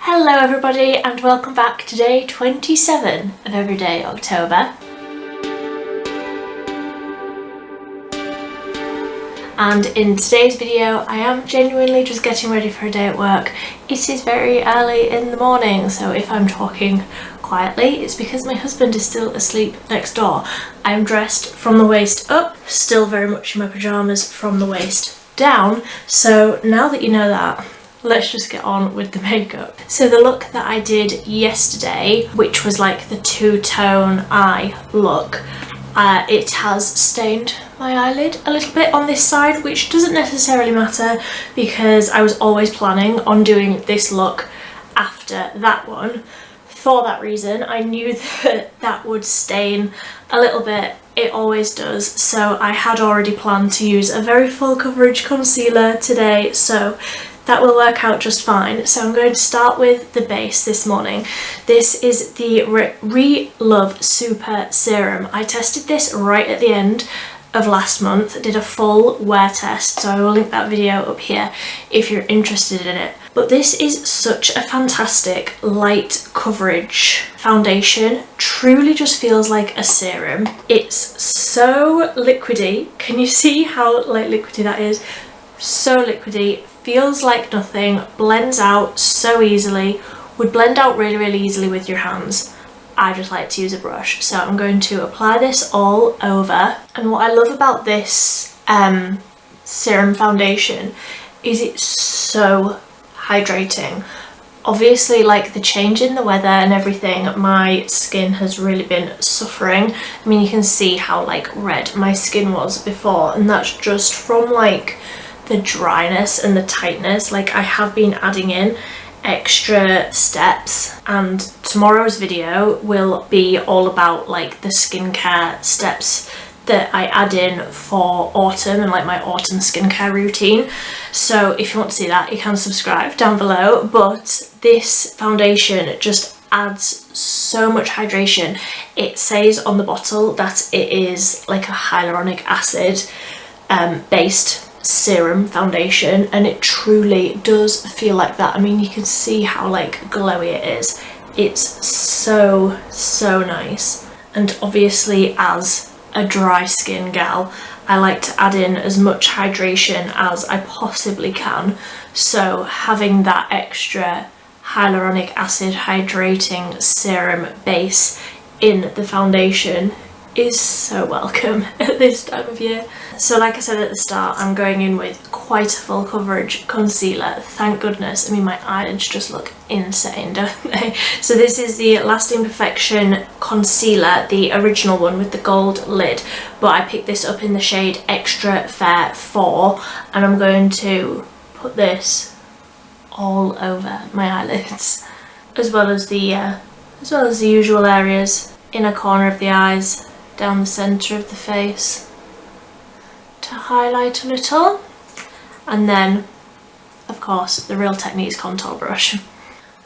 Hello everybody and welcome back to day 27 of Everyday October. And in today's video I am genuinely just getting ready for a day at work. It is very early in the morning, so if I'm talking quietly it's because my husband is still asleep next door. I'm dressed from the waist up, still very much in my pyjamas from the waist down, so now that you know that, let's just get on with the makeup. So the look that I did yesterday, which was like the two-tone eye look, it has stained my eyelid a little bit on this side, which doesn't necessarily matter because I was always planning on doing this look after that one. For that reason, I knew that that would stain a little bit. It always does, so I had already planned to use a very full coverage concealer today, so that will work out just fine. So I'm going to start with the base this morning. This is the Relove Super Serum. I tested this right at the end of last month, did a full wear test, so I will link that video up here if you're interested in it. But this is such a fantastic light coverage foundation. Truly just feels like a serum. It's so liquidy. Can you see how like liquidy that is? So liquidy, feels like nothing, blends out so easily, would blend out really easily with your hands. I just like to use a brush, so I'm going to apply this all over. And what I love about this serum foundation is it's so hydrating. Obviously, like the change in the weather and everything, my skin has really been suffering. I mean, you can see how like red my skin was before, and that's just from like the dryness and the tightness. Like I have been adding in extra steps, and tomorrow's video will be all about like the skincare steps that I add in for autumn and like my autumn skincare routine. So if you want to see that, you can subscribe down below. But this foundation just adds so much hydration. It says on the bottle that it is like a hyaluronic acid based serum foundation, and it truly does feel like that. I mean, you can see how like glowy it is. It's so nice. And obviously, as a dry skin gal, I like to add in as much hydration as I possibly can, so having that extra hyaluronic acid hydrating serum base in the foundation is so welcome at this time of year. So like I said at the start, I'm going in with quite a full coverage concealer, thank goodness. I mean, my eyelids just look insane, don't they? So this is the Lasting Perfection concealer, the original one with the gold lid, but I picked this up in the shade Extra Fair 4, and I'm going to put this all over my eyelids, as well as the usual areas, inner corner of the eyes, down the centre of the face to highlight a little, and then of course the Real Techniques contour brush.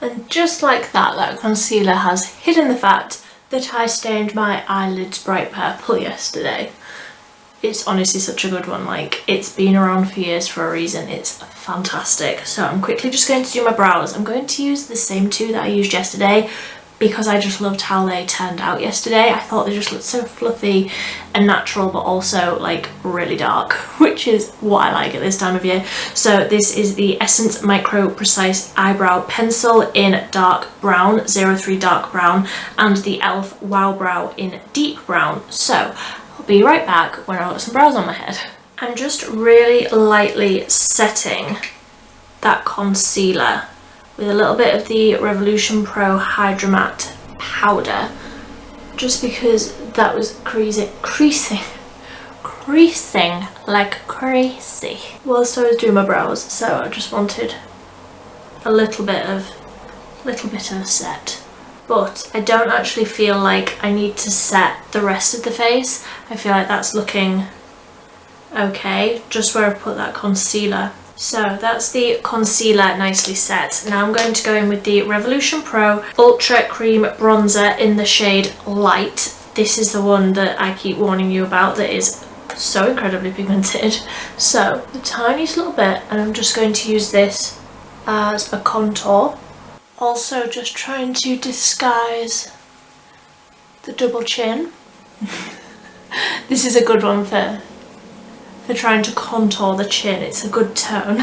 And just like that, that concealer has hidden the fact that I stained my eyelids bright purple yesterday. It's honestly such a good one, like it's been around for years for a reason. It's fantastic. So I'm quickly just going to do my brows. I'm going to use the same two that I used yesterday because I just loved how they turned out yesterday. I thought they just looked so fluffy and natural, but also like really dark, which is what I like at this time of year. So this is the Essence Micro Precise Eyebrow Pencil in dark brown, 03 dark brown, and the e.l.f. Wow Brow in deep brown. So I'll be right back when I've got some brows on my head. I'm just really lightly setting that concealer with a little bit of the Revolution Pro Hydra Matte powder, just because that was creasing like crazy whilst I was doing my brows. So I just wanted a little bit of a set, but I don't actually feel like I need to set the rest of the face. I feel like that's looking okay just where I've put that concealer. So that's the concealer nicely set. Now I'm going to go in with the Revolution Pro Ultra Cream Bronzer in the shade Light. This is the one that I keep warning you about that is so incredibly pigmented. So the tiniest little bit, and I'm just going to use this as a contour Also just trying to disguise the double chin. This is a good one for trying to contour the chin. It's a good tone.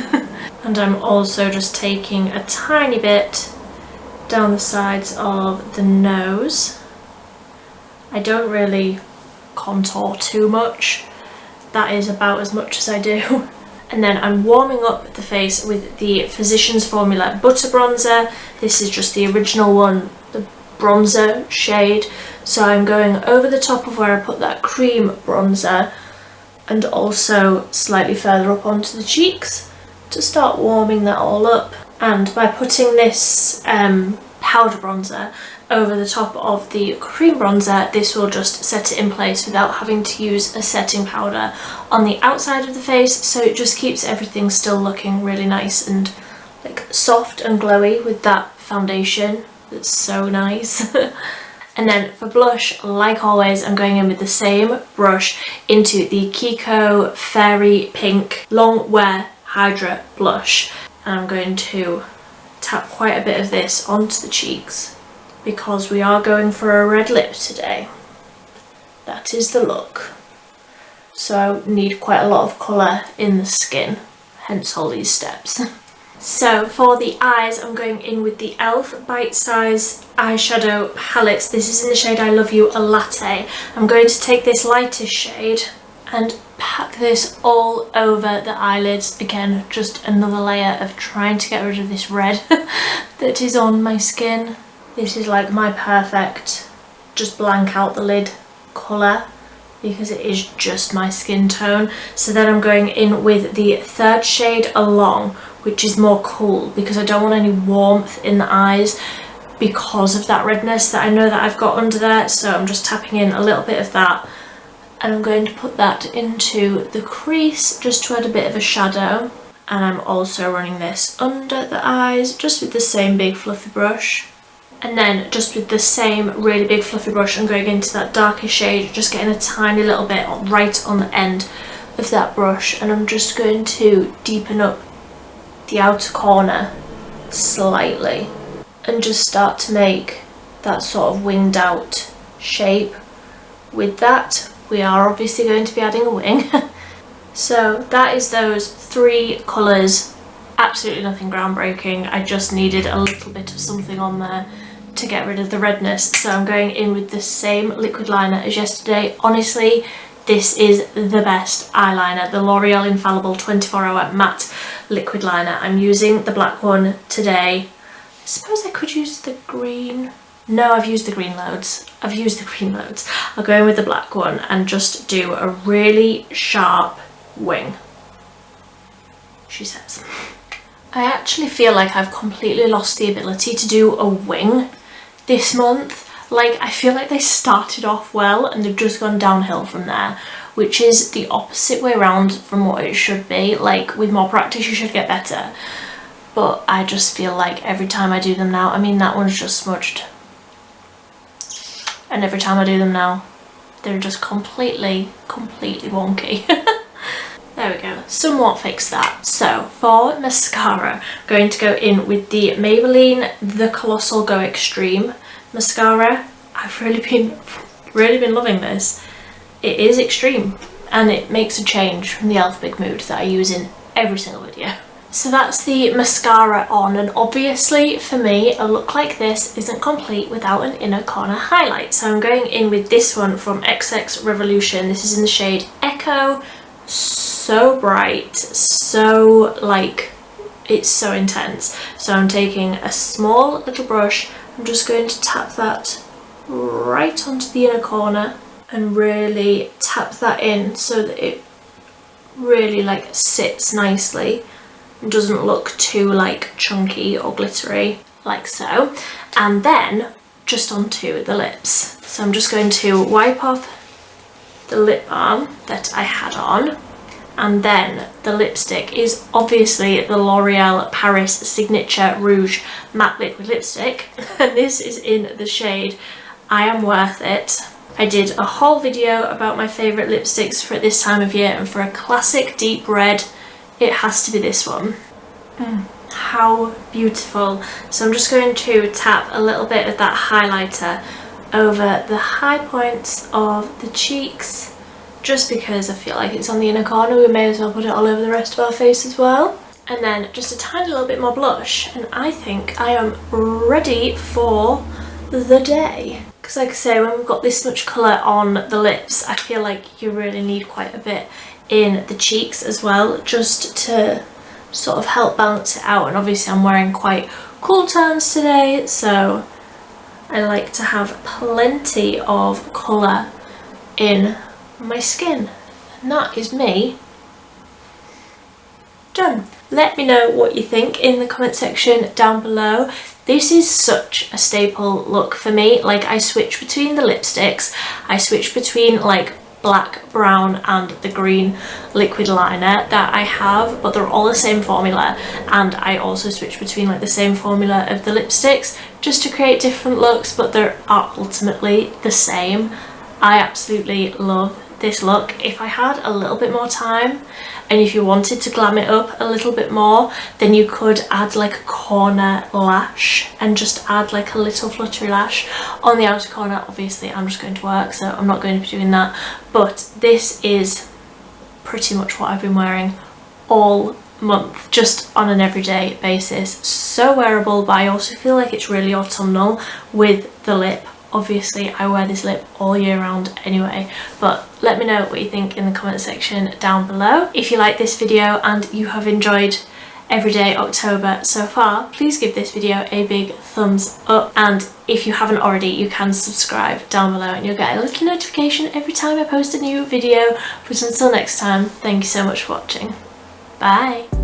And I'm also just taking a tiny bit down the sides of the nose. I don't really contour too much. That is about as much as I do. And then I'm warming up the face with the Physicians Formula Butter Bronzer. This is just the original one, the bronzer shade. So I'm going over the top of where I put that cream bronzer and also slightly further up onto the cheeks to start warming that all up. And by putting this powder bronzer over the top of the cream bronzer, this will just set it in place without having to use a setting powder on the outside of the face, so it just keeps everything still looking really nice and like soft and glowy with that foundation. That's so nice. And then for blush, like always, I'm going in with the same brush into the Kiko Fairy Pink Long Wear Hydra blush, and I'm going to tap quite a bit of this onto the cheeks because we are going for a red lip today. That is the look. So I need quite a lot of colour in the skin, hence all these steps. So for the eyes, I'm going in with the e.l.f. Bite Size Eyeshadow Palette. This is in the shade I Love You, a Latte. I'm going to take this lightest shade and pack this all over the eyelids. Again, just another layer of trying to get rid of this red that is on my skin. This is like my perfect, just blank out the lid colour because it is just my skin tone. So then I'm going in with the third shade Along, which is more cool because I don't want any warmth in the eyes because of that redness that I know that I've got under there. So I'm just tapping in a little bit of that, and I'm going to put that into the crease just to add a bit of a shadow. And I'm also running this under the eyes just with the same big fluffy brush. And then just with the same really big fluffy brush, I'm going into that darker shade, just getting a tiny little bit right on the end of that brush, and I'm just going to deepen up the outer corner slightly and just start to make that sort of winged out shape. With that, we are obviously going to be adding a wing. So that is those three colours. Absolutely nothing groundbreaking. I just needed a little bit of something on there to get rid of the redness. So I'm going in with the same liquid liner as yesterday. Honestly, this is the best eyeliner, the L'Oreal Infallible 24-hour matte liquid liner. I'm using the black one today. I suppose I could use the green. No, I've used the green loads. I'll go in with the black one and just do a really sharp wing, she says. I actually feel like I've completely lost the ability to do a wing this month. Like, I feel like they started off well and they've just gone downhill from there, which is the opposite way around from what it should be. Like, with more practice you should get better, but I just feel like every time I do them now, I mean, that one's just smudged, and every time I do them now they're just completely wonky. There we go, somewhat fixed that. So for mascara, I'm going to go in with the Maybelline The Colossal Go Extreme mascara. I've really been loving this. It is extreme and it makes a change from the e.l.f. Big Mood that I use in every single video. So that's the mascara on, and obviously for me a look like this isn't complete without an inner corner highlight. So I'm going in with this one from XX Revolution. This is in the shade Echo. So bright, so like, it's so intense. So I'm taking a small little brush, I'm just going to tap that right onto the inner corner and really tap that in so that it really like sits nicely and doesn't look too like chunky or glittery, like so. And then just onto the lips. So I'm just going to wipe off the lip balm that I had on, and then the lipstick is obviously the L'Oreal Paris Signature Rouge Matte Liquid Lipstick, and this is in the shade I Am Worth It. I did a whole video about my favourite lipsticks for this time of year, and for a classic deep red, it has to be this one. how beautiful. So I'm just going to tap a little bit of that highlighter over the high points of the cheeks, just because I feel like it's on the inner corner. We may as well put it all over the rest of our face as well. And then just a tiny little bit more blush, and I think I am ready for the day. Because like I say, when we've got this much colour on the lips, I feel like you really need quite a bit in the cheeks as well, just to sort of help balance it out. And obviously I'm wearing quite cool tones today, so I like to have plenty of colour in my skin. And that is me done. Let me know what you think in the comment section down below. This is such a staple look for me. Like, I switch between the lipsticks, I switch between like black, brown and the green liquid liner that I have, but they're all the same formula, and I also switch between like the same formula of the lipsticks just to create different looks, but they are ultimately the same. I absolutely love this look. If I had a little bit more time, and if you wanted to glam it up a little bit more, then you could add like a corner lash and just add like a little fluttery lash on the outer corner. Obviously I'm just going to work, so I'm not going to be doing that, but this is pretty much what I've been wearing all month, just on an everyday basis. So wearable, but I also feel like it's really autumnal with the lip. Obviously I wear this lip all year round anyway, but let me know what you think in the comment section down below. If you like this video and you have enjoyed Everyday October so far, please give this video a big thumbs up, and if you haven't already, you can subscribe down below and you'll get a little notification every time I post a new video. But until next time, thank you so much for watching. Bye!